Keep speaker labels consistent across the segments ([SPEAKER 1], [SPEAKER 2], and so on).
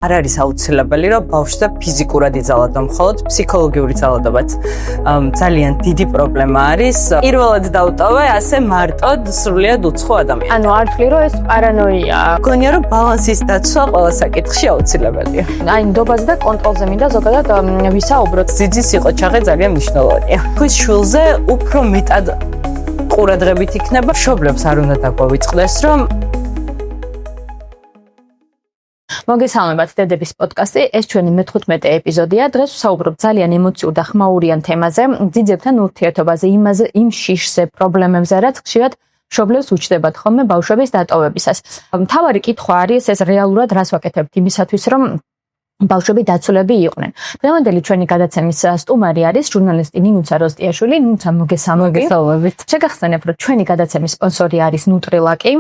[SPEAKER 1] არ არის აუცილებელი, რომ ბავშვზე ფიზიკურად იძალადო, მხოლოდ ფსიქოლოგიური ძალადობაც ძალიან დიდი პრობლემა არის. პირველად დავტოვე ასე მარტოდ სრულიად უცხო ადამიანს.
[SPEAKER 2] ანუ არ ვთვლი, რომ ეს პარანოიაა.
[SPEAKER 1] მგონია, რომ ბალანსის დაცვა ყველა საკითხში აუცილებელია.
[SPEAKER 2] აი, ნდობაზე და კონტროლზე მინდა ზოგადად ვისაუბროთ.
[SPEAKER 1] ძიძის სიყოჩაღე ძალიან მნიშვნელოვანია. ხვის შვილზე უფრო მეტად ყურადღებით იქნება, მშობლებს არ უნდა დაგვავიწყდეს, რომ
[SPEAKER 2] მოგესალმებათ დედების პოდკასტი, ეს ჩვენი მე-15 ეპიზოდია. დღეს ვსაუბრობ ძალიან ემოციურ და ხმაურიან თემაზე, ძიძებთან ურთიერთობაზე, იმ შიშზე, პრობლემებზე, რაც ხშირად მშობლებს უჩნდებათ ხოლმე ბავშვების დატოვებისას. მთავარი კითხვა არის ეს რეალურად რას ვაკეთებთ იმისათვის, რომ ბავშვები დაცულები იყვნენ. დღევანდელი ჩვენი გადაცემის სტუმარი არის ჟურნალისტი ნინუცა როსტიაშვილი. ნინუცა, მოგესალმებით. შეგახსენებ, რომ ჩვენი გადაცემის სპონსორი არის ნუტრილაკი,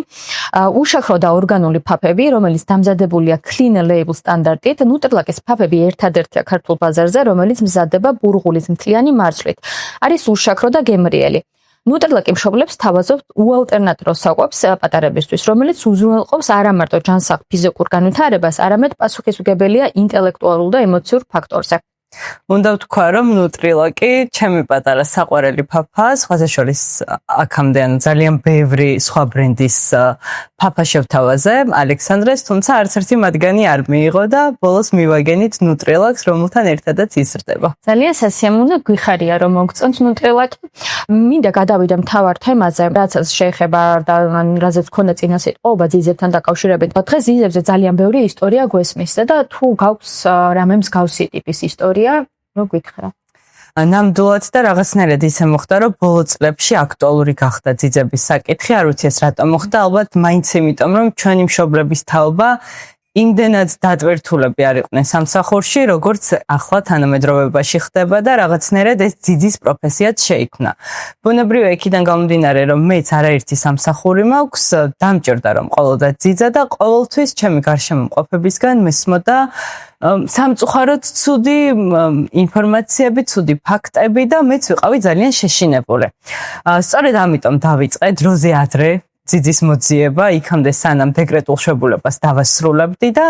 [SPEAKER 2] უშაქრო და ორგანული ფაფები, რომელიც დამზადებულია clean label სტანდარტით. ნუტრილაკის ფაფები ერთადერთია ქართულ ბაზარზე, რომელიც მზადდება ბურღულის მთლიანი მარცვლით. არის უშაქრო და გემრიელი. ნუტრილაკი მშობლებს თავაზობთ უალტერნატიულ საკვებს პატარებისთვის, რომელიც უზრუნველყოფს არა მარტო ჯანსაღ ფიზიკურ განვითარებას, არამედ პასუხისმგებელია ინტელექტუალურ და ემოციურ ფაქტორზე.
[SPEAKER 1] უნდა ვთქვა, რომ ნუტრილაკი ჩემი პატარა საყვარელი ფაფაა, სხვათა შორის აქამდე ძალიან ბევრი სხვა ბრენდის ფაფა შევთავაზე ალექსანდრეს, თუმცა არც ერთი მათგანი არ მიიღო და ბოლოს მივაგენით ნუტრილაკს, რომელთან ერთადაც იზრდება.
[SPEAKER 2] ძალიან სასიამოვნო, გვიხარია რომ მოგწონთ ნუტრილაკი. მინდა გადავიდე მთავარ თემაზე, რაც შეეხება და რაზეც ქონდა წინა სიტყვა ძიძებთან დაკავშირებით. დღეს ძიძებზე ძალიან ბევრი ისტორია გვესმის და თუ გაქვს რამე მსგავსი ტიპის ისტორია, რო გითხრა.
[SPEAKER 1] ნამდვილად და რაღაცნაირად ისე მოხდა, რომ ბოლო წლებში აქტუალური გახდა ძიძების საკითხი, არ ვიცი ეს რატომ მოხდა, ალბათ მაინც იმიტომ, რომ ჩვენი მშობლების თაობა იმდენად დატვირთულები არ იყვნენ სამსახურში, როგორც ახლა თანამედროვეობაში ხდება და რაღაცნაირად ეს ძიძის პროფესიაც შეიქმნა. ბუნებრივია იქიდან გამომდინარე, რომ მეც არაერთი სამსახური მაქვს, დამჭირდა რომ ყოველდა ძიძა და ყოველთვის ჩემი გარშემო მყოფებისგან მესმოდა სამწუხაროდ ცუდი ინფორმაციები, ცუდი ფაქტები და მეც ვიყავი ძალიან შეშინებული. სწორედ ამიტომ დავიწყე დროზე ადრე ძიძის მოძიება, იქამდე სანამ დეკრეტულ შებულებას დავასრულებდი და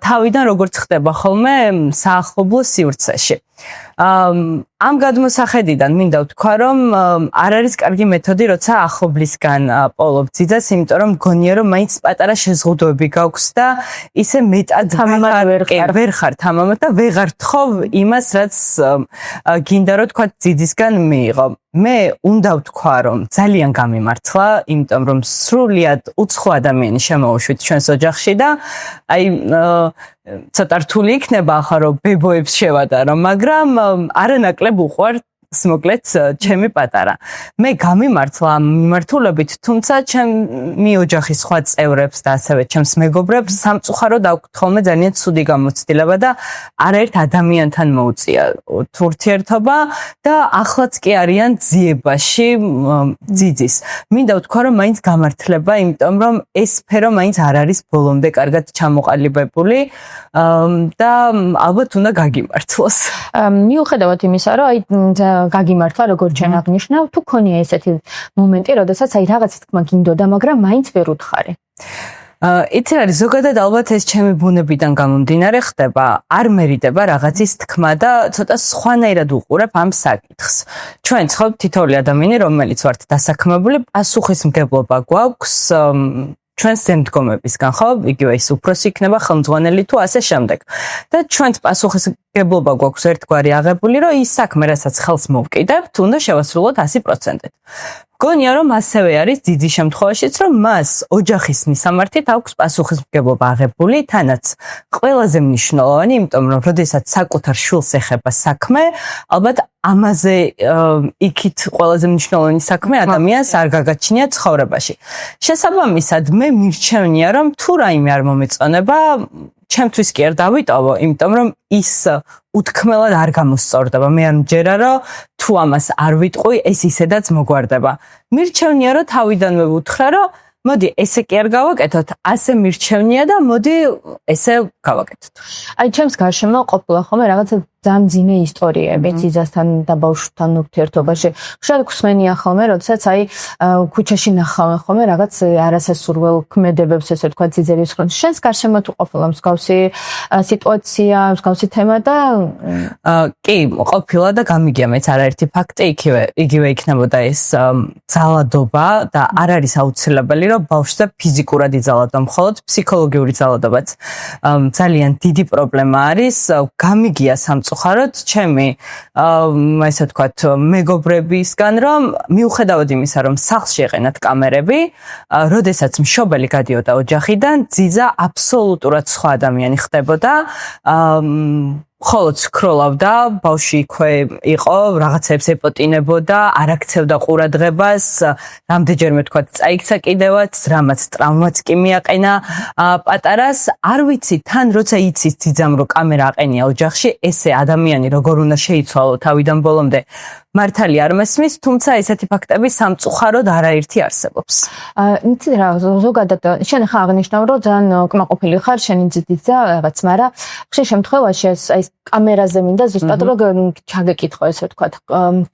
[SPEAKER 1] თავიდან როგორც ხდება ხოლმე საახლობლო სივრცეში. ამ გადმოსახედიდან მინდა ვთქვა, რომ არ არის კარგი მეთოდი, როცა ახლობლისგან პოულობ ძიძას, იმიტომ რომ მგონია, რომ მაინც პატარა შეზღუდვები გაქვს და ისე მეტად ვერ ხარ თამამად და ვეღარ თხოვ იმას, რაც გინდა რომ თქვა ძიძისგან მიიღო. მე უნდა ვთქვა, რომ ძალიან გამიმართლა, იმიტომ რომ სრულიად უცხო ადამიანი შემოუშვით ჩვენს ოჯახში და აი ცოტა რთული იქნება ახლა რომ ბებოებს შევატარო, მაგრამ არანაკლებ უყვართ მოკლედ ჩემი პატარა. მე გამიმართლა ამ მიმართულებით, თუმცა ჩემი ოჯახის სხვა წევრებს და ასევე ჩემს მეგობრებს სამწუხაროდ აქვთ ხოლმე ძალიან ცუდი გამოცდილება და არაერთ ადამიანთან მოუწია ურთიერთობა და ახლაც კი არიან ძიებაში ძიძის. მინდა ვთქვა, რომ მაინც გამართლება, იმიტომ რომ ეს სფერო მაინც არ არის ბოლომდე კარგად ჩამოყალიბებული და ალბათ უნდა გაგიმართლოს.
[SPEAKER 2] მიუხედავად იმისა, რომ აი გაგიმართლა, როგორც ჩვენ აღნიშნავ, თუ ქონია ესეთი მომენტი, როდესაც აი რაღაცა თქმა გინდოდა, მაგრამ მაინც ვერ უთხარი.
[SPEAKER 1] იცი არის, ზოგადად ალბათ ეს ჩემი ბუნებიდან გამომდინარე ხდება, არ მერიდება რაღაცის თქმა და ცოტა სხვანაირად უყურებ ამ საკითხს. ჩვენ ცხოვრობთ თითოეული ადამიანი, რომელიც ვართ დასაქმებული, პასუხისმგებლობა გვაქვს ჩვენს ზემდგომებისგან, ხო? იგივე ის უფროსი იქნება, ხელმძღვანელი თუ ასე შემდეგ. და ჩვენს პასუხისმგებლობა გვაქვს ერთგვარი აღებული, რომ ის საქმე, რასაც ხელს მოვკიდებთ, უნდა შევასრულოთ 100%. მგონია, რომ ასევე არის ძიძის შემთხვევაშიც, რომ მას ოჯახის მისამართით აქვს პასუხისმგებლობა აღებული, თანაც ყველაზე მნიშვნელოვანი, იმიტომ რომ როდესაც საკუთარ შვილს ეხება საქმე, ალბათ ამაზე იქით ყველაზე მნიშვნელოვანი საქმე ადამიანს არ გაგაჩნია ცხოვრებაში. შესაბამისად, მე მირჩევნია, რომ თუ რაიმე არ მომეწონება, ჩემთვის კი არ დავიტოვო, იმიტომ რომ ის უთქმელად არ გამოსწორდება. მე არ მჯერა, რომ თუ ამას არ ვიტყვი, ეს ისედაც მოგვარდება. მირჩევნია, რომ თავიდანვე ვუთხრა, რომ მოდი ესე კი არ გავაკეთოთ, ასე მირჩევნია და მოდი ესე გავაკეთოთ.
[SPEAKER 2] აი ჩემს გარშემო ყოფილა ხოლმე რაღაცა ძალიან ძიმე ისტორიები ძიძასთან და ბავშვთან ურთიერთობაში. ხშირად გვსმენია ხოლმე, როდესაც აი ქუჩაში ნახავენ ხოლმე რაღაც არასასურველ ქმედებებს, ესე ვთქვა, ძიძების ხრონში. შენს გარშემო თუ ყოფილა მსგავსი სიტუაცია, მსგავსი თემა და
[SPEAKER 1] კი, ყოფილა და გამიგია მეც არაერთი ფაქტი, იგივე იქნებოდა ეს ძალადობა და არ არის აუცილებელი, რომ ბავშვზე ფიზიკურად იძალადო, მხოლოდ ფსიქოლოგიური ძალადობაც ძალიან დიდი პრობლემა არის. გამიგია სამწუხაროდ ჩემი ესე ვთქვათ მეგობრებისგან, რომ მიუხედავად იმისა, რომ სახლში ეყენათ კამერები, როდესაც მშობელი გადიოდა ოჯახიდან, ძიძა აბსოლუტურად სხვა ადამიანი ხდებოდა. ხოლო ცქროლავდა, ბავშვი იქვე იყო, რაღაცებს ეპოტინებოდა, არ აქცევდა ყურადღებას, რამდენჯერმე თქვა წაიქცა კიდევაც, რამაც ტრავმაც კი მიაყენა პატარას. არ ვიცი, თან როცა იცის ძიძამ რომ კამერა აყენია ოჯახში, ესე ადამიანი როგორ უნდა შეიცვალო თავიდან ბოლომდე. მართალი არ მესმის, თუმცა ესეთი ფაქტები სამწუხაროდ არაერთი არსებობს.
[SPEAKER 2] იცი რა, ზოგადად შენ ხა აღნიშნავ, რომ ძალიან კმაყოფილი ხარ შენი ძიძა რაღაც, მაგრამ ხშირ შემთხვევაში აი კამერაზე მინდა ზუსტად რომ ჩაგეკითხო, ესე ვთქვათ,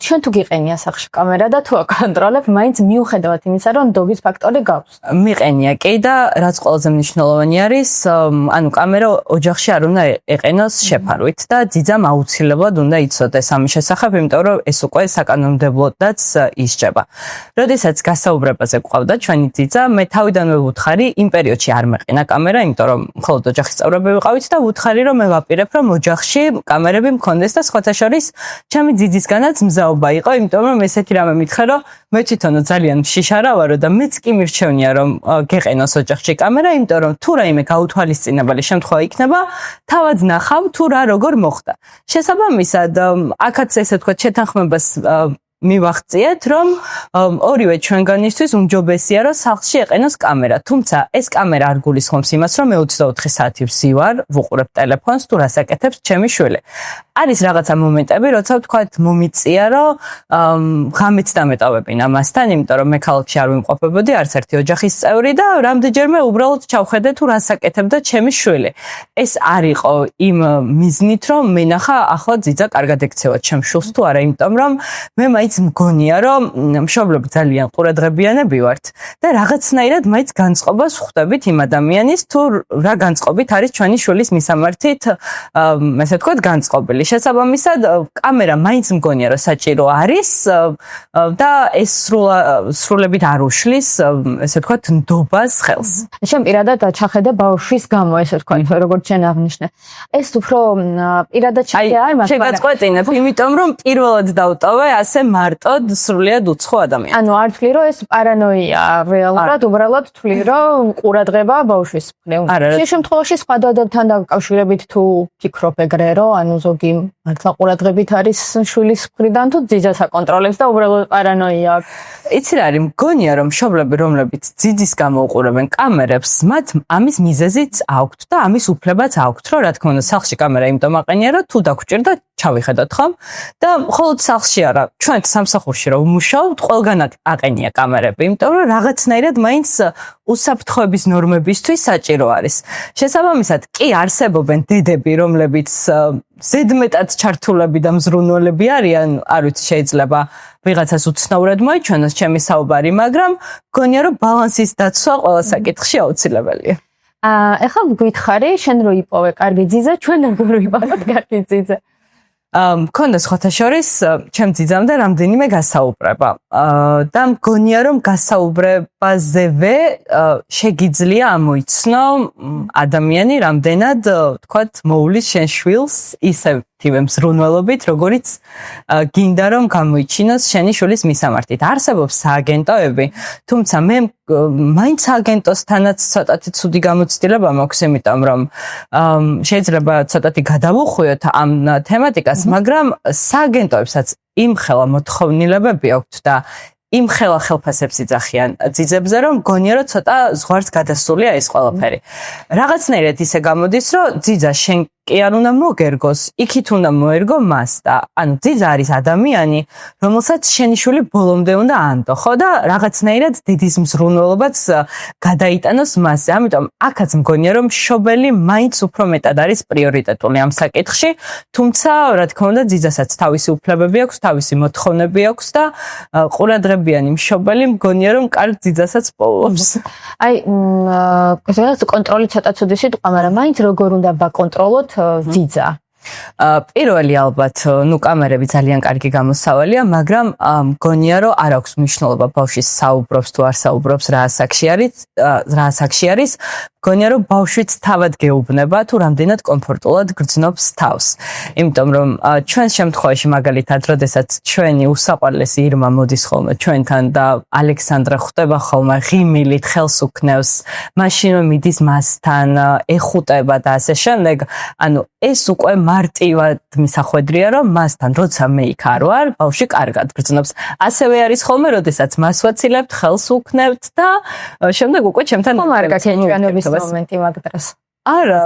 [SPEAKER 2] შენ თუ გიყენია სახში კამერა და თუ აკონტროლებ, მაინც მიუხედავად იმისა, რომ ნდობის ფაქტორი გაქვს.
[SPEAKER 1] მიყენია კი და რაც ყველაზე მნიშვნელოვანი არის, ანუ კამერა ოჯახში არ უნდა ეყენოს შეფარვით და ძიძამ აუცილებლად უნდა იცოდეს ამის შესახებ, იმიტომ რომ ეს უკვე საკანონმდებლოდაც ისჯება. როდესაც გასაუბრებაზე გვყავდა ჩვენი ძიძა, მე თავიდანვე ვუთხარი, იმ პერიოდში არ მეყენა კამერა, იმიტომ რომ მხოლოდ ოჯახის წევრები ვიყავით და ვუთხარი, რომ მე ვაპირებ, რომ ოჯახში კამერები მქონდეს და სხვათა შორის ჩემი ძიძისგანაც მზაობა იყო, იმიტომ რომ ესეთი რამე მითხრა, რომ მე თვითონო ძალიან შიშარა ვარო და მეც კი მირჩევნია, რომ გეყენოს ოჯახში კამერა, იმიტომ რომ თუ რაიმე გაუთვალისწინებელი შემთხვევა იქნება, თავად ნახავ თუ რა როგორ მოხდა. შესაბამისად, აქაც ესე ვთქვათ, შეთანხმებას მივახციეთ, რომ ორივე ჩვენგანისთვის უმჯობესია, რომ სახლში ეყენოს კამერა. თუმცა ეს კამერა არ გულისხმობს იმას, რომ მე 24 საათი ვსივარ, ვუყურებ ტელეფონს თუ რას აკეთებს ჩემი შვილი. არის რაღაცა მომენტები, როცა ვთქვათ, მომიწია, რომ ღამეც დამეტოვებინა მასთან, იმიტომ რომ მე ქალაქში არ ვიმყოფებოდი, არც ერთი ოჯახის წევრი და რამდენჯერმე უბრალოდ ჩავხედე თუ რას აკეთებდა ჩემი შვილი. ეს არ იყო იმ მიზნით, რომ მენახა ახლა ძიძა კარგად ექცევა ჩემ შვილს თუ არა, იმიტომ რომ მე მაინც მგონია, რომ მშობლები ძალიან ყურადღებიანები ვართ და რაღაცნაირად მაინც განწყობას ხვდებით იმ ადამიანის, თუ რა განწყობით არის ჩვენი შვილის მისამართით, ესე ვთქვათ, განწყობილი. შესაბამისად, კამერა მაინც მგონია, რომ საჭირო არის და ეს სრულებით არ უშლის, ესე ვთქვათ, ნდობას ხელს.
[SPEAKER 2] შენ პირადად ჩახედე ბავშვის გამო, ესე ვთქვათ, როგორც შენ აღნიშნე. ეს უფრო პირადად შეხედე არ მას,
[SPEAKER 1] შეგაწყვეტინებ, იმიტომ რომ პირველად დავტოვე ასე მარტოდ სრულიად უცხო ადამიანი.
[SPEAKER 2] ანუ არ თვლი, რომ ეს პარანოია, რეალურად უბრალოდ თვლი, რომ ყურადღება ბავშვის მხრივ. შენ შემთხვევაში სხვა ადამიანთან დაკავშირებით თუ ფიქრობ ეგრე, რომ ანუ ზოგი მართლა ყურადღებით არის შვილის მხრიდან თუ ძიძას აკონტროლებს და უბრალოდ პარანოია აქვს.
[SPEAKER 1] იცი რა არის, მგონია რომ მშობლები, რომლებიც ძიძის გამო უყურებენ კამერებს, მათ ამის მიზეზიც აქვთ და ამის უფლებაც აქვთ, რომ რა თქმა უნდა სახლში კამერა იმიტომ აყენია, რომ თუ დაგჭირდა ჩავიხედოთ ხომ? და მხოლოდ სახლში არა, ჩვენ სამსახურში რომ ვმუშაობთ, ყველგან აყენია კამერები, იმიტომ რომ რაღაცნაირად მაინც უსაფრთხოების ნორმებისთვის საჭირო არის. შესაბამისად, კი არსებობენ დედები, რომლებიც ზედმეტად ჩართულები და მზრუნველები არიან, არ ვიცი, შეიძლება ვიღაცას უცნაურად მოიჩვენოს ჩემი საუბარი, მაგრამ მგონია რომ ბალანსის დაცვა ყველა საკითხში აუცილებელია.
[SPEAKER 2] ეხლა გითხარი, შენ რო იპოვე კარგი ძიძა, ჩვენ როგორ ვიპოვოთ კარგი ძიძა?
[SPEAKER 1] მქონდა სხვათა შორის ჩემ ძიძამდე რამდენიმე გასაუბრება და მგონია რომ გასაუბრებაზევე შეგიძლია ამოიცნო ადამიანი რამდენად თქვათ მოულის შენ შვილს ისევ თივე მზრუნველობით, როგორიც გინდა რომ გამოიჩინოს შენი შვილის მისამართით. არსებობს სააგენტოები, თუმცა მე მაინც სააგენტოსთანაც ცოტათი ცუდი გამოცდილება მაქვს, იმიტომ რომ შეიძლება ცოტათი გადავუხვიოთ ამ თემატიკას, მაგრამ სააგენტოებსაც იმხელა მოთხოვნილებები აქვთ და იმხელა ხელფასებს იძახიან ძიძებზე, რომ მგონია რომ ცოტა ზღვარს გადასულია ეს ყველაფერი. რაღაცნაირად ისე გამოდის, რომ ძიძა შენ კი არ უნდა მოგერგოს, იქით უნდა მოერგო მას და ანუ ძიძა არის ადამიანი, რომელსაც შენიშული ბოლომდე უნდა ანდო, ხო და რაღაცნაირად დედის მზრუნველობაც გადაიტანოს მასზე. ამიტომ აქაც მგონია რომ მშობელი მაინც უფრო მეტად არის პრიორიტეტული ამ საკითხში, თუმცა რა თქმა უნდა ძიძასაც თავისი უფლებები აქვს, თავისი მოთხოვნები აქვს და ყურადღებიანი მშობელი მგონია რომ კარგ ძიძასაც პოულობს.
[SPEAKER 2] აი, ეს კონტროლი ცოტა ცუდი სიტყვა, მაგრამ მაინც როგორ უნდა ვაკონტროლოთ ძიძა?
[SPEAKER 1] პირველი ალბათ, კამერები ძალიან კარგი გამოსავალია, მაგრამ მგონია რომ არ აქვს მნიშვნელობა ბავშვი საუბრობს თუ არ საუბრობს, რა ასაკში არის, მგონია რომ ბავშვიც თავად გეუბნება თუ რამდენად კომფორტულად გრძნობს თავს. იმიტომ რომ ჩვენს შემთხვევაში მაგალითად, როდესაც ჩვენი უსაყვარლესი ირმა მოდის ხოლმე ჩვენთან და ალექსანდრა ხვდება ხოლმე ღიმილით, ხელს უქნევს, მაშინ მიდის მასთან, ეხუტება და ასე შემდეგ, ანუ ეს უკვე მარტივად მისახვედრია, რომ მასთან როცა მე იქ არ ვარ, ბავშვი კარგად გრძნობს. ასევე არის ხოლმე, როდესაც მას ვაცილებთ, ხელს უქნევთ და შემდეგ უკვე ჩემთან
[SPEAKER 2] არ გაჩვენების მომენტი მაგ დროს.
[SPEAKER 1] არა,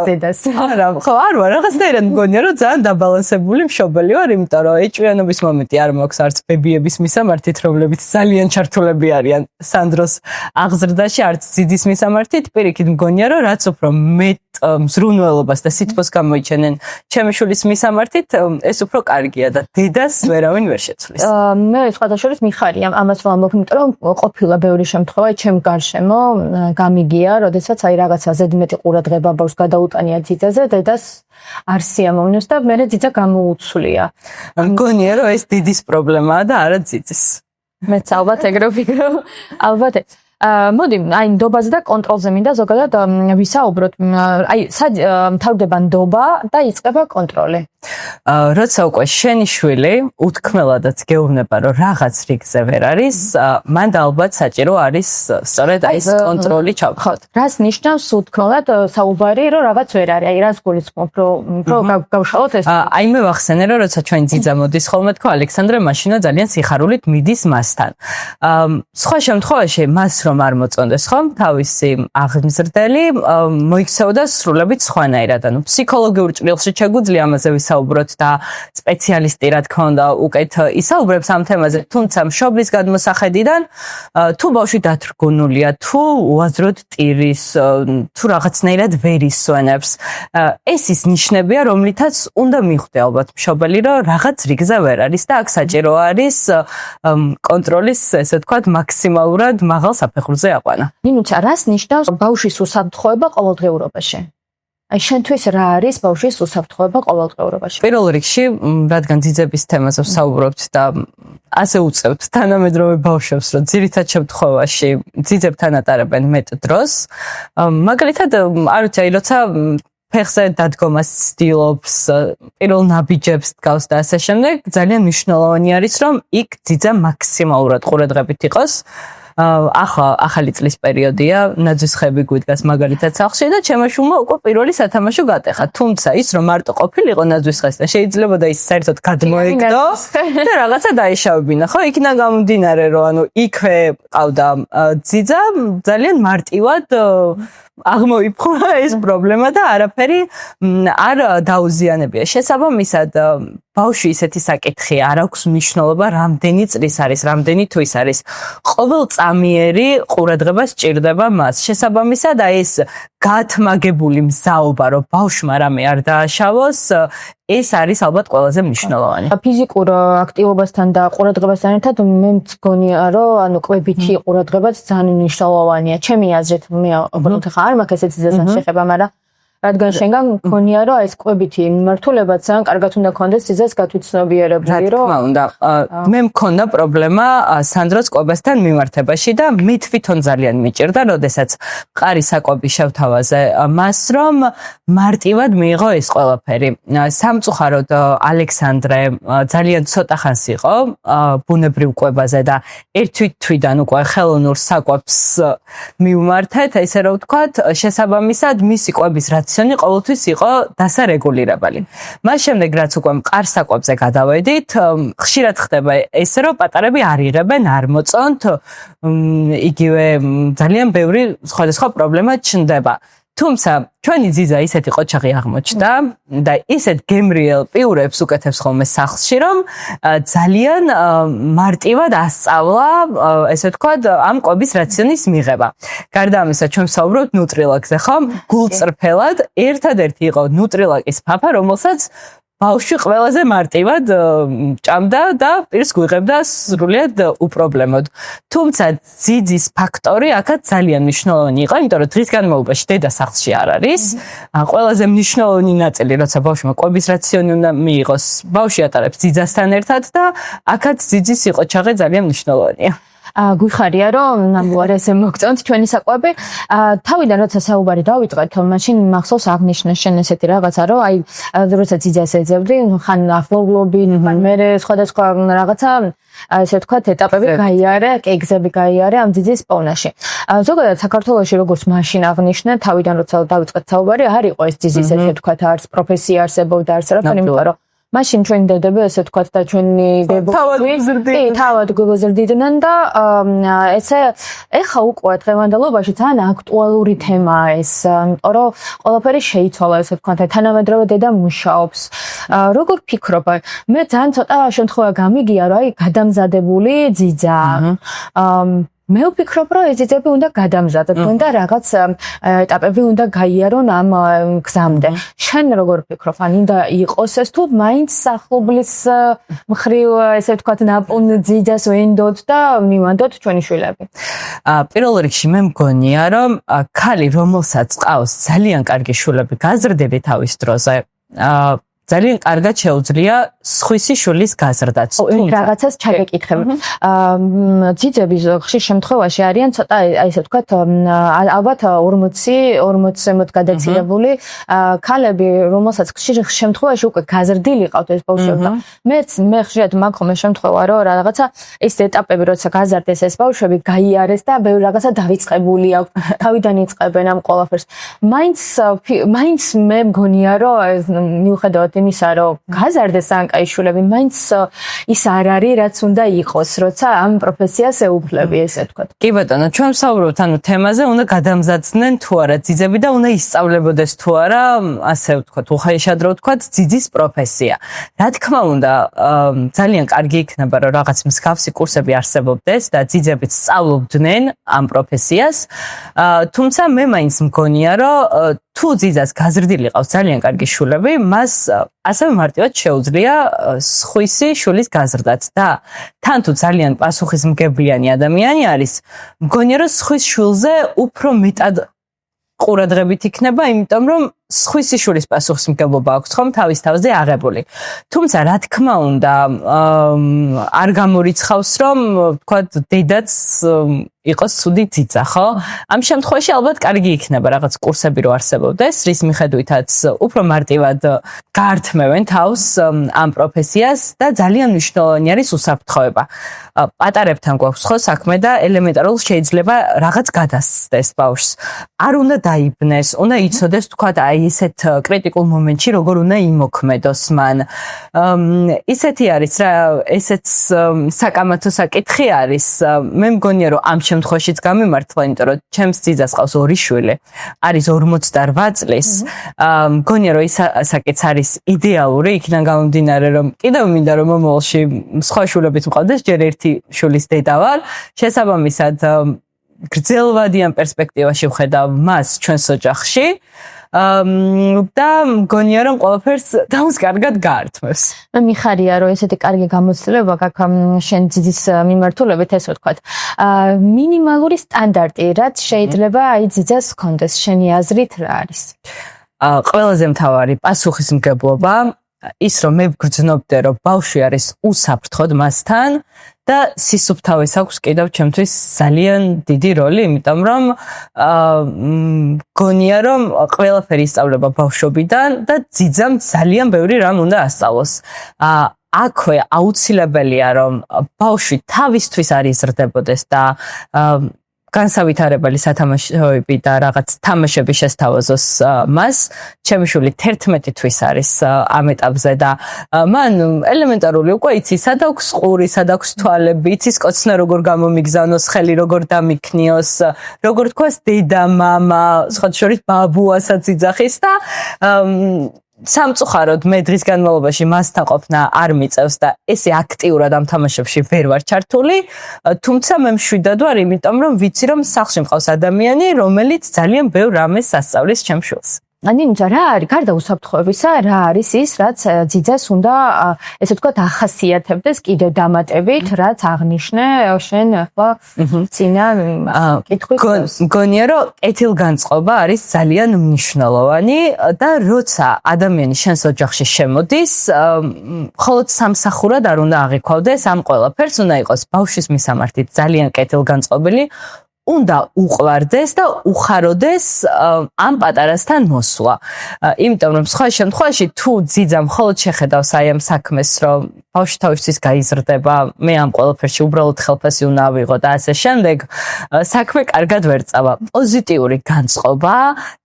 [SPEAKER 1] ხო, არ ვარ, რაღაცნაირად მგონია, რომ ძალიან დაბალანსებული მშობელი ვარ, იმიტომ რომ ეჭვიანობის მომენტი არ მაქვს არც ბებიების მისამართით, რომლებიც ძალიან ჩართულები არიან სანდროს აღზრდაში, არც ძიდის მისამართით, პირიქით მგონია, რომ რაც უფრო მეტ მზრუნველობას და სითბოს გამოიჩენენ ჩემი შვილის მისამართით, ეს უფრო კარგია და დედას ვერავინ ვერ შეცვლის.
[SPEAKER 2] მე სხვადასხვა მიხარია ამას რომ ამბობ, იმიტომ რომ ყოფილა ბევრი შემთხვევა ჩემ გარშემო გამიგია, როდესაც აი რაღაცა ზედმეტი ყურადღება ბავშვს გადაუტანია ძიძაზე, დედას არ სიამოვნებს და მე ძიძა გამოუცვლია.
[SPEAKER 1] მგონია რომ ეს დედის პრობლემაა და არა ძიძის.
[SPEAKER 2] მეც ალბათ ეგრე ვფიქრობ. ალბათ მოდი, აი ნდობაზე და კონტროლზე მინდა ზოგადად ვისაუბროთ. აი მთავრდება ნდობა და იწყება კონტროლი.
[SPEAKER 1] როცა უკვე შენი შვილი უთქმელადაც გეუბნება, რომ რაღაც რიგზე ვერ არის, მან და ალბათ საჭირო არის სწორედ ეს კონტროლი ჩავხოთ.
[SPEAKER 2] რას ნიშნავს უთქმელად საუბარი, რომ რაღაც ვერ არის? აი რას გულისხმობ, რომ გავშალოთ ეს?
[SPEAKER 1] აი მე ვახსენე, რომ როცა ჩვენი ძიძა მოდის ხოლმე თქო, ალექსანდრე მაშინა ძალიან სიხარულით მიდის მასთან. სხვა შემთხვევაში მას რომ არ მოწონდეს ხომ, თავისი აღმზრდელი მოიქცეოდა სრულებით სხვანაირად. ანუ ფსიქოლოგიურ ჭრილში შეგვიძლია ამაზე ვისაუბროთ და სპეციალისტი რა თქმა უნდა უკეთ ისაუბრებს ამ თემაზე, თუმცა მშობლის გადმოსახედიდან თუ ბავშვი დათრგუნულია, თუ უაზროდ ტირის, თუ რაღაცნაირად ვერ ისვენებს, ეს ის ნიშნებია, რომლითაც უნდა მიხვდე ალბათ მშობელი, რომ რაღაც რიგზე ვერ არის და აქ საჭირო არის კონტროლის, ესე ვთქვათ, მაქსიმალურად მაღალ საფეხურზე აყვანა.
[SPEAKER 2] ნინუცა, რას ნიშნავს ბავშვის უსაფრთხოება ყოველდღიურობაში? აი შენთვის რა არის ბავშვის უსაფრთხოება ყოველდღიურობაში?
[SPEAKER 1] პირველ რიგში, რადგან ძიძების თემაზე ვსაუბრობთ და ასე უწევთ თანამედროვე ბავშვებს, რომ ძირითად შემთხვევაში ძიძებთან ატარებენ მეტ დროს, მაგალითად, არ ვიცი, როცა ფეხზე დადგომას ცდილობს, პირველ ნაბიჯებს დგავს და ასე შემდეგ, ძალიან მნიშვნელოვანი არის, რომ იქ ძიძა მაქსიმალურად ყურადღებით იყოს. ახალი წლის პერიოდია, ნაძვისხები გვიდგას მაგალითად სახლში და ჩემო შვილმა უკვე პირველი სათამაშო გატეხა. თუმცა ის რომ მარტო ყოფილიყო ნაძვისხეს და შეიძლება და ის საერთოდ გადმოეგდო და რაღაცა დაეშავებინა, ხო? იქიდან გამომდინარე, რომ ანუ იქვე ყავდა ძიძა, ძალიან მარტივად აღმოიფხვრა ეს პრობლემა და არაფერი არ დაუზიანებია. შესაბამისად, ბავშვი ისეთი საკითხი არ აქვს მნიშვნელობა, რამდენი წლის არის, რამდენი თვის არის. ყოველწამიერი ყურადღება სჭირდება მას. შესაბამისად, აი ეს გათმაგებული მზაობა, რომ ბავშვმა რამე არ დააშავოს, ეს არის ალბათ ყველაზე მნიშვნელოვანი.
[SPEAKER 2] ფიზიკურ აქტივობასთან და ყურადღებასთან ერთად მე მგონია, რომ ანუ კვებითი ყურადღებაც ძალიან მნიშვნელოვანია. ჩემი აზრით, მე უბრალოდ ხარ არ მაქვს ესეთი ძესთან შეხება, მაგრამ რადგან შენგან მგონია, რომ ეს კვებითი მიმართულებაც ძალიან კარგად უნდა კონდეს ძიძას გათვითცნობიერებული, რომ
[SPEAKER 1] რა უნდა, მე მქონდა პრობლემა სანდროს კვებასთან მიმართებაში და მე თვითონ ძალიან მიჭირდა, როდესაც მყარი საკვები შევთავაზე მას, რომ მარტივად მიიღო ეს ყველაფერი. სამწუხაროდ ალექსანდრე ძალიან ცოტა ხანს იყო ბუნებრივ კვებაზე და ერთი თვიდან უკვე ხელოვნურ საკვებს მიუმართეთ, ესე რომ ვთქვათ, შესაბამისად მისი კვების რაციონი ყოველთვის იყო დასარეგულირებელი. მას შემდეგ რაც უკვე მყარ საკვებზე გადავედით, ხშირად ხდება ესე რომ პატარები არ იღებენ, არ მოწონთ, იგივე ძალიან ბევრი სხვადასხვა პრობლემა ჩნდება. თუმცა ჩვენი ძიძა ისეთი ყოჩაღი აღმოჩნდა და ისეთ გემრიელ პიურებს უკეთებს ხოლმე სახლში, რომ ძალიან მარტივად ასწავლა, ესე ვთქვათ, ამ კვების რაციონის მიღება. გარდა ამისა, ჩვენ ვსაუბრობთ ნუტრილაკზე, ხო? გულწრფელად ერთადერთი იყო ნუტრილაკის ფაფა, რომელსაც ბავშვი ყველაზე მარტივად ჭამდა და პირს გვიღებდა სრულიად უპრობლემოდ. თუმცა ძიძის ფაქტორი აქაც ძალიან მნიშვნელოვანი იყო, იმიტომ რომ დღის განმავლობაში დედა სახლში არ არის. ყველაზე მნიშვნელოვანი ნაწილი, როცა ბავშვმა კვების რაციონი უნდა მიიღოს, ბავშვი ატარებს ძიძასთან ერთად და აქაც ძიძის სიყოჩაღე ძალიან მნიშვნელოვანია.
[SPEAKER 2] გვიხარია რომ ნამდვილად ესე მოგწონთ ჩვენი საკვები. თავიდან როცა საუბარი დავიწყეთ, მაშინ მახსოვს აღნიშნე შენ ესეთი რაღაცა, რომ აი როცა ძიძას ეძებდი, ხან ახლობლობი, მე სხვადასხვა რაღაცა ესე ვთქვათ, ეტაპები გაიარე, კეიგზები გაიარე ამ ძიძის პოვნაში. ზოგადად საქართველოში როგორც მაშინ აღნიშნე, თავიდან როცა დავიწყეთ საუბარი, არ იყო ეს ძიძის ესე ვთქვათ, არც პროფესია არსებობდა, არც რატომ, იმიტომ რომ მაშინ ჩვენი დედები ესე ვთქვათ და ჩვენი ბებოები თავად გვიზრდიდნენ და ესე ეხა უკვე დღევანდელობაში ძალიან აქტუალური თემაა ეს, იმიტომ რომ ყველაფერი შეიცვალა ესე ვთქვათ, თანამედროვე დედა მუშაობს. როგორ ფიქრობ, მე ძალიან ცოტა შემთხვევა გამიგია, რომ აი გადამზადებული ძიძა მე ვფიქრობ, რომ ეს ძიძები უნდა გადამზადდნენ და რაღაც ეტაპები უნდა გაიარონ ამ გზამდე. შენ როგორ ფიქრობ, ან უნდა იყოს ეს თუ მაინც სახლობლის მხრივ ესე ვთქვათ ნაპოვნ ძიძას ვენდოთ და მივანდოთ ჩვენი შვილები?
[SPEAKER 1] პირველ რიგში მე მგონია, რომ ქალი, რომელსაც ყავს ძალიან კარგი შვილები გაზრდილი თავის დროზე, ძალიან კარგად შეუძლია სხვისი შვილის გაზრდაც.
[SPEAKER 2] რაღაცას ჩაგეკითხებ. ძიძები ხშირ შემთხვევაში არიან ცოტა ესე ვთქვათ, ალბათ 40 მოდ გადაცილებული ქალები, რომელსაც ხშირ შემთხვევაში უკვე გაზრდილი ყავთ ეს ბავშვები. მე ხშირად მაქვს მე შემთხვევა, რომ რაღაცა ეს ეტაპები, როცა გაზარდეს ეს ბავშვები, გაიარეს და ბევრი რაღაცა დავიწყებული აქვს. თავიდან იწყებენ ამ ყველაფერს. მაინც მე მგონია, რომ მიუხედავად იმისა, რომ გაზარდეს ან კაი შვილები, მაინც ის არ არის, რაც უნდა იყოს, როცა ამ პროფესიას ეუფლები, ესე ვთქვათ.
[SPEAKER 1] კი ბატონო, ჩვენ ვსაუბრობთ ანუ თემაზე, უნდა გადამზადდნენ თუ არა ძიძები და უნდა ისწავლებოდეს თუ არა, ასე ვთქვათ, უხაიშად რო ვთქვათ, ძიძის პროფესია. რა თქმა უნდა, ძალიან კარგი იქნება, რომ რაღაც მსგავსი კურსები არსებობდეს და ძიძებიც სწავლობდნენ ამ პროფესიას. თუმცა მე მაინც მგონია, რომ თუ ძიძას გაზრდილი ყავს ძალიან კარგი შვილები, მას ასევე მარტივად შეუძლია სხვისი შვილის გაზრდაც და თან თუ ძალიან პასუხისმგებლიანი ადამიანი არის, მგონია რომ სხვის შვილზე უფრო მეტად ყურადღებით იქნება, იმიტომ რომ სხვისი შვილის პასუხისმგებლობა აქვს ხომ თავის თავზე აღებული. თუმცა რა თქმა უნდა, არ გამორიცხავს რომ ვთქვათ დედაც იყოს ცუდი ძიძა, ხო? ამ შემთხვევაში ალბათ კარგი იქნება რაღაც კურსები რო არსებობდეს, რის მიხედვითაც უფრო მარტივად გაართმევენ თავს ამ პროფესიას და ძალიან მნიშვნელოვანი არის უსაფრთხოება. პატარებთან გვაქვს ხო საქმე და ელემენტარულ შეიძლება რაღაც გადასცდეს ბავშვს. არ უნდა დაიბნეს, უნდა იცოდეს ვთქვათ აი ისეთ კრიტიკულ მომენტში როგორ უნდა იმოქმედოს მან. ისეთი არის რა, ესეც საკამათო საკითხი არის. მე მგონია რომ ამ შემთხვევაშიც გამიმართლა, იმიტომ რომ ჩემს ძიძას ყავს 2 შვილი, არის 48 წლის. მგონია რომ ის საკითხ არის იდეალური, იქიდან გამომდინარე რომ კიდევ მინდა რომ მომავალში სხვა შვილებიც მყავდეს, ჯერ ერთი შვილის დედა ვარ, შესაბამისად გრძელვადიან პერსპექტივაში ვხედავ მას ჩვენს ოჯახში. და მგონია რომ ყველაფერს თავს კარგად გაართმევს.
[SPEAKER 2] მე მიხარია რომ ესეთი კარგი გამოცდილება გაქვს შენ ძიძის მიმართულებით, ესე ვთქვათ. მინიმალური სტანდარტი, რაც შეიძლება აი ძიძას ჰქონდეს, შენი აზრით რა არის?
[SPEAKER 1] ყველაზე მთავარი პასუხისმგებლობა, ის რომ მე ვგრძნობდე რომ ბავშვი არის უსაფრთხოდ მასთან და სისუფთავეს აქვს კიდევ ჩემთვის ძალიან დიდი როლი, იმიტომ რომ გონია რომ ყველაფერი ისწავლება ბავშვობიდან და ძიძამ ძალიან ბევრი რამ უნდა ასწავლოს. აქვე აუცილებელია რომ ბავშვი თავისთვის არ იზრდებოდეს და განსავითარებელი სათამაშოები და რაღაც თამაშები შესთავაზოს მას. ჩემი შვილი 11 თვის არის ამ ეტაპზე და მან ელემენტარული უკვე იცი, სად აქვს ყური, სად აქვს თვალები, იცის კოცნა როგორ გამომიგზავნოს, ხელი როგორ დამიქნიოს, როგორ თქვას დედა, მამა, სხვა შორის ბაბუასაც იძახის და სამწუხაროდ მე დღის განმავლობაში მასთან ყოფნა არ მიწევს და ესე აქტიურად ამ თამაშებში ვერ ვარ ჩართული, თუმცა მე მშვიდად ვარ, იმიტომ რომ ვიცი რომ სახლში მყავს ადამიანი, რომელიც ძალიან ბევრ რამეს ასწავლის ჩემს შვილს.
[SPEAKER 2] ნინუცა, რა არის გარდა უსაფრთხოებისა, რა არის ის, რაც ძიძას უნდა, ესე ვთქვათ, ახასიათებდეს კიდევ დამატებით, რაც აღნიშნე შენ ახლა წინა კითხვით.
[SPEAKER 1] მგონია რომ კეთილგანწყობა არის ძალიან მნიშვნელოვანი და როცა ადამიანი შენს ოჯახში შემოდის, მხოლოდ სამსახურად არ უნდა აღიქვავდეს ამ ყველაფერს, უნდა იყოს ბავშვის მისამართით ძალიან კეთილგანწყობილი, უნდა უყვარდეს და უხაროდეს ამ პატარასთან მოსვლა. იმიტომ რომ სხვა შემთხვევაში თუ ძიძა მხოლოდ შეხედავს აი ამ საქმეს, რომ ბავშვი თავისთვის გაიზრდება, მე ამ ყველაფერში უბრალოდ ხელფასი უნდა ავიღო და ასე შემდეგ, საქმე კარგად ვერ წავა. პოზიტიური განწყობა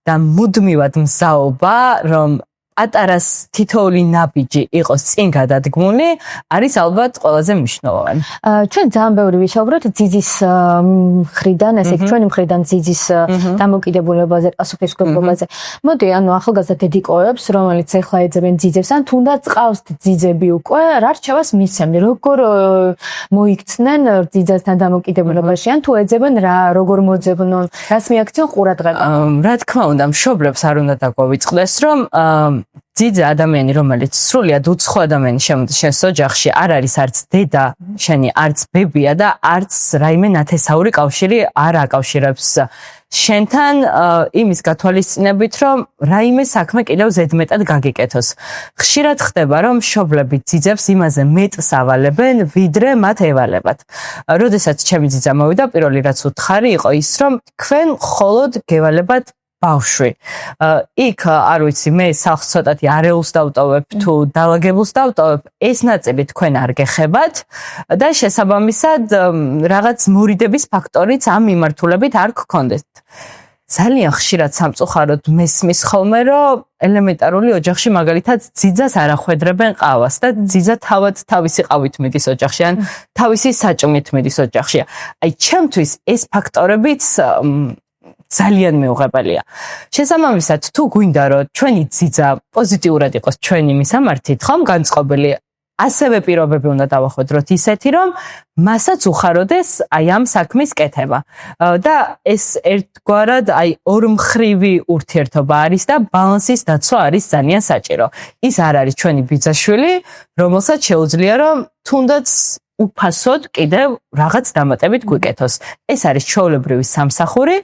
[SPEAKER 1] და მუდმივად მზაობა, რომ პატარას თითოეული ნაბიჯი იყოს წინ გადადგმული, არის ალბათ ყველაზე მნიშვნელოვანი.
[SPEAKER 2] ჩვენ ძალიან ბევრი ვისაუბროთ ძიძის მხრიდან, ესე იგი ჩვენი მხრიდან ძიძის დამოკიდებულებაზე, პასუხისმგებლობაზე. მოდი, ანუ ახალგაზრდა დედიკოებს, რომელიც ეხლა ეძებენ ძიძებს, ან თუნდაც ყავს ძიძები უკვე, რა რჩევას მისცემენ, როგორ მოიქცნენ ძიძასთან დამოკიდებულებაში, ან თუ ეძებენ რა, როგორ მოძებნონ, რას მიაქციონ ყურადღება.
[SPEAKER 1] რა თქმა უნდა, მშობლებს არ უნდა დაგვავიწყდეს, რომ ძიძა ადამიანი, რომელიც სრულიად უცხო ადამიანი შემოდის შენს ოჯახში, არ არის არც დედა შენი, არც ბებია და არც რაიმე ნათესაური კავშირი არ აკავშირებს შენთან იმის გათვალისწინებით, რომ რაიმე საქმე კიდევ ზედმეტად გაგიკეთოს. ხშირად ხდება, რომ მშობლები ძიძებს იმაზე მეტს ავალებენ, ვიდრე მათ ევალებათ. როდესაც ჩემი ძიძა მოვიდა, პირველი რაც უთხარი იყო ის, რომ თქვენ მხოლოდ გევალებათ ბავშვი. იქ არ ვიცი, მე სახლს ცოტათი არეულს დავტოვებ თუ დაალაგებულს დავტოვებ, ეს ნაწილი თქვენ არ გეხებათ და შესაბამისად რაღაც მორიდების ფაქტორიც ამ მიმართულებით არ გქონდეთ. ძალიან ხშირად სამწუხაროდ მესმის ხოლმე, რომ ელემენტარული ოჯახში მაგალითად ძიძას არ ახვედრებენ ყავას და ძიძა თავად თავისი ყავით მიდის ოჯახში, ან თავისი საჭმით მიდის ოჯახში. აი, ჩემთვის ეს ფაქტორებიც ძალიან მეუღებელია. შესაბამისად, თუ გვინდა რომ ჩვენი ძიძა პოზიტიურად იყოს ჩვენი მისამართით, ხომ განწყობილი, ასევე პირობები უნდა დავახვედროთ ისეთი, რომ მასაც უხაროდეს აი ამ საქმის კეთება. და ეს ერთგვარად აი ორმხრივი ურთიერთობა არის და ბალანსის დაცვა არის ძალიან საჭირო. ის არ არის ჩვენი ბიძაშვილი, რომელსაც შეუძლია რომ თუნდაც უფასოდ კიდევ რაღაც დამატებით გვიკეთოს. ეს არის ჩვეულებრივი სამსახური,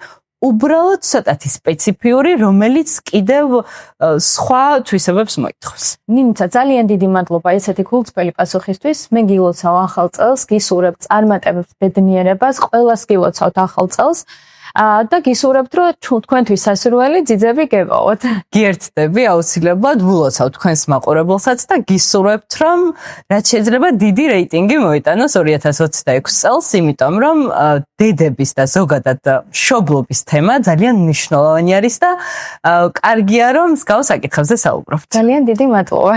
[SPEAKER 1] უბრალოდ ცოტათი სპეციფიური, რომელიც კიდევ სხვა თვისებებს მოითხოვს.
[SPEAKER 2] ნინუცა, ძალიან დიდი მადლობა ესეთი გულწრფელი პასუხისთვის. მე გილოცავ ახალ წელს, გისურვებ წარმატებებს, ბედნიერებას, ყველას გილოცავთ ახალ წელს. და გისურვებთ, რომ თქვენთვის სასურველი ძიძები გეპოვოთ.
[SPEAKER 1] გიერთდები აუცილებლად, ვილოცავ თქვენს მაყურებელსაც და გისურვებთ, რომ რაც შეიძლება დიდი რეიტინგი მოიტანოს 2026 წელს, იმიტომ რომ დედების და ზოგადად მშობლობის თემა ძალიან მნიშვნელოვანი არის და კარგია რომ მსგავს საკითხებზე საუბრობთ.
[SPEAKER 2] ძალიან დიდი მადლობა.